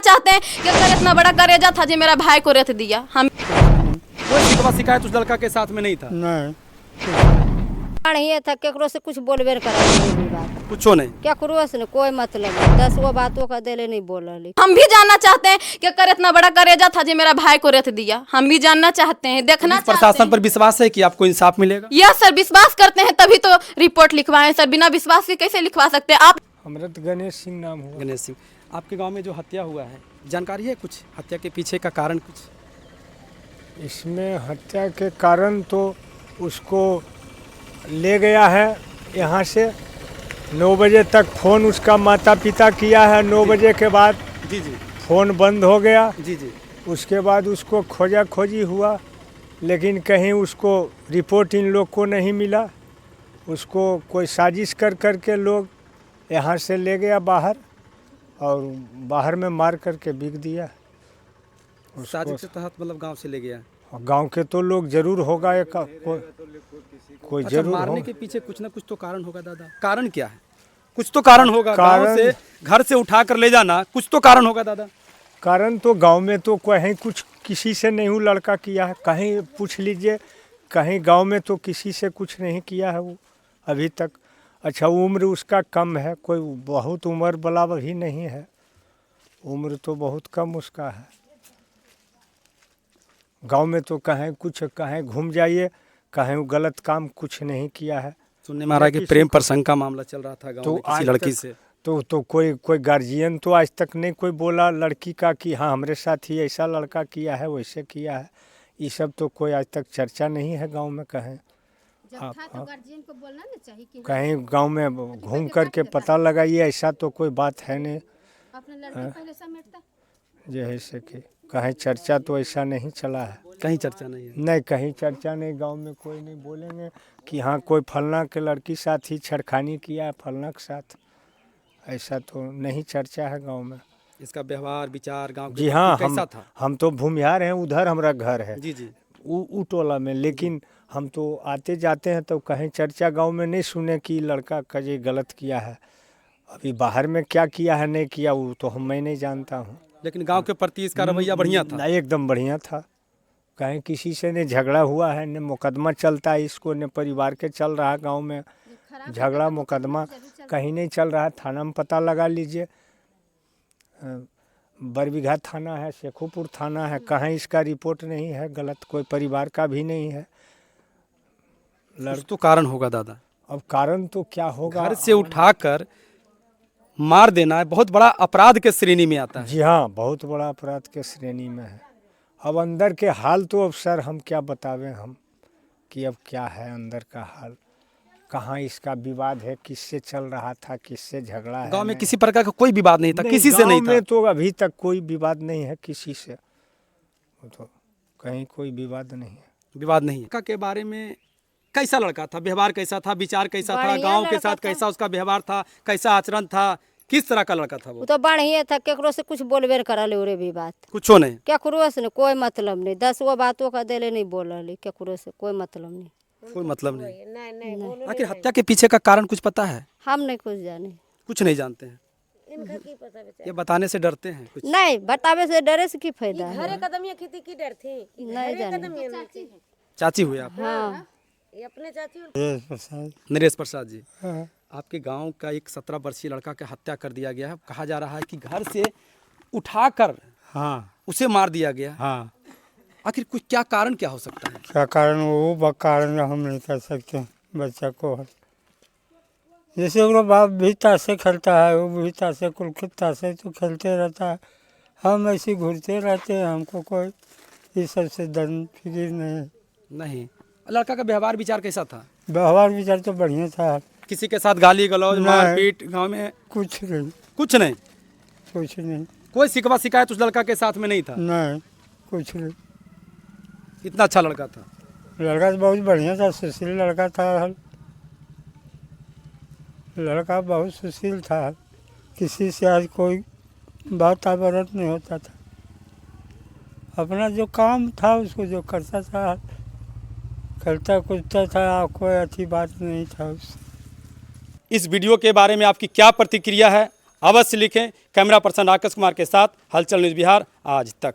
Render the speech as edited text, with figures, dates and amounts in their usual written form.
चाहते हैं कि अगर इतना बड़ा करेजा था जो मेरा भाई को रेत दिया। हम कोई शिकवा शिकायत उस लड़का के साथ में नहीं था? नहीं था केकरो से कुछ बोलबे करा कुछो नहीं, केकरो से कोई मतलब नहीं, 10 गो बातों का दिले नहीं बोल। हम भी जानना चाहते हैं कि अगर इतना बड़ा करेजा था जो मेरा भाई को रेत दिया। हम भी जानना चाहते हैं, देखना चाहते प्रशासन हैं। पर विश्वास है कि आपको इंसाफ मिलेगा? यस सर, विश्वास करते हैं तभी तो रिपोर्ट लिखवाएं सर, बिना विश्वास के कैसे लिखवा सकते हैं आप? अमृत गणेश सिंह नाम हुआ। गणेश सिंह, आपके गांव में जो हत्या हुआ है, जानकारी है कुछ हत्या के पीछे का कारण कुछ? इसमें हत्या के कारण तो उसको ले गया है यहाँ से। 9 बजे तक फ़ोन उसका माता पिता किया है, 9 बजे के बाद जी जी फ़ोन बंद हो गया। जी जी। उसके बाद उसको खोजा खोजी हुआ, लेकिन कहीं उसको रिपोर्ट इन लोग को नहीं मिला। उसको कोई साजिश कर के लोग यहाँ से ले गया बाहर, और बाहर में मार करके बिक दिया। साजिश के तहत मतलब गांव से ले गया? गांव के तो लोग जरूर होगा, एक कोई अच्छा, जरूर मारने होगा। के पीछे कुछ ना कुछ तो कारण होगा दादा। कारण क्या है? कुछ तो कारण होगा। गांव से घर से उठा कर ले जाना, कुछ तो कारण होगा दादा। कारण तो गांव में तो कहीं कुछ किसी से नहीं वो लड़का किया है, कहीं पूछ लीजिए, कहीं गांव में तो किसी से कुछ नहीं किया है वो अभी तक। अच्छा, उम्र उसका कम है, कोई बहुत उम्र वाला भी नहीं है, उम्र तो बहुत कम उसका है। गांव में तो कहीं कुछ, कहीं घूम जाइए, कहीं वो गलत काम कुछ नहीं किया है। सुनने में आ रहा है कि प्रेम प्रसंग का मामला चल रहा था गांव तो में किसी लड़की से। तो कोई गार्जियन तो आज तक नहीं कोई बोला लड़की का कि हाँ हमारे साथ ही ऐसा लड़का किया है, वैसे किया है। ये सब तो कोई आज तक चर्चा नहीं है गांव में। कहीं गार्जियन को बोलना ना चाहिए कि कहीं गांव में घूम करके पता लगाइए, ऐसा तो कोई बात है नहीं। अपने लड़के पहले समेटता जैसे कि कहीं चर्चा तो ऐसा नहीं चला है। कहीं चर्चा नहीं है? नहीं, कहीं चर्चा नहीं, गांव में कोई नहीं बोलेंगे कि हाँ कोई फलना के लड़की साथ ही छेड़खानी किया है फलना के साथ, ऐसा तो नहीं चर्चा है गांव में। इसका व्यवहार विचार गांव जी हाँ, कैसा था? हम तो भूमिहार हैं, उधर हमारा घर है जी जी। ऊ टोला में, लेकिन हम तो आते जाते हैं तो कहीं चर्चा गांव में नहीं सुने कि लड़का का ये गलत किया है। अभी बाहर में क्या किया है नहीं किया वो तो मैं नहीं जानता हूँ, लेकिन गांव के प्रति इसका रवैया बढ़िया था? एकदम बढ़िया था। कहीं किसी से न झगड़ा हुआ है, न मुकदमा चलता है इसको, न परिवार के चल रहा है गांव में झगड़ा मुकदमा कहीं नहीं चल रहा है। थाना में पता लगा लीजिए, बरबीघा थाना है, शेखोपुर थाना है, कहीं इसका रिपोर्ट नहीं है गलत, कोई परिवार का भी नहीं है। कुछ तो कारण होगा दादा। अब कारण तो क्या होगा? घर से उठाकर मार देना बहुत बड़ा अपराध के श्रेणी में आता है। जी हाँ, बहुत बड़ा अपराध के श्रेणी में है। अब अंदर के हाल तो अब सर हम क्या बतावें हम कि अब क्या है अंदर का हाल, कहाँ इसका विवाद है, किससे चल रहा था, किससे झगड़ा है। गांव में किसी प्रकार का कोई विवाद नहीं था? किसी से नहीं था? गांव में तो अभी तक कोई विवाद नहीं है किसी से, तो कहीं कोई विवाद नहीं है। विवाद नहीं है। लड़का के बारे में कैसा लड़का था, व्यवहार कैसा था, विचार कैसा था, बढ़िया गांव के लड़का साथ था। कैसा उसका व्यवहार था, कैसा आचरण था, किस तरह का लड़का था वो? वो तो बढ़िया था, केकरो से कुछ बोलबे करा ले भी बात, कुछो नहीं, केकरो से कोई मतलब नहीं, 10 गो बातों का दिले नहीं बोल, केकरो से कोई मतलब नहीं। कोई मतलब नहीं। आखिर हत्या के पीछे का कारण कुछ पता है? हम नहीं कुछ जाने, कुछ नहीं जानते हैं। ये बताने से डरते हैं कुछ? नहीं बतावे से डरे से की फायदा है। घरे कदमिया खेती की डर थी, नहीं जाने। चाची हुए आप? हाँ, ये अपने चाची नरेश प्रसाद जी, हाँ। आपके गांव का एक 17 वर्षीय लड़का की हत्या कर दिया गया है। कहा जा रहा है कि घर से उठाकर हाँ उसे मार दिया गया। हाँ, आखिर कुछ क्या कारण क्या हो सकता है? क्या कारण वो कारण हम नहीं कर सकते। बच्चा को जैसे वो बाप भी ताशे खेलता है, वो भी ताशे कुल ताशे तो खेलते रहता है, हम ऐसे घूरते रहते हैं, हमको कोई इस सब से डर फिक्र नहीं। नहीं। लड़का का व्यवहार विचार कैसा था? व्यवहार विचार तो बढ़िया था, किसी के साथ गाली गलौज नहीं। मारपीट गांव में? कुछ नहीं, कुछ नहीं। कुछ नहीं, कोई शिकवा शिकायत उस लड़का के साथ में नहीं था? नहीं कुछ नहीं। इतना अच्छा लड़का था? लड़का तो बहुत बढ़िया था, सुशील लड़का था, लड़का बहुत सुशील था, किसी से आज कोई वातावरण नहीं होता था, अपना जो काम था उसको जो करता था, खेलता कूदता था, कोई अच्छी बात नहीं था उससे। इस वीडियो के बारे में आपकी क्या प्रतिक्रिया है अवश्य लिखें। कैमरा पर्सन राकेश कुमार के साथ हलचल न्यूज़ बिहार आज तक।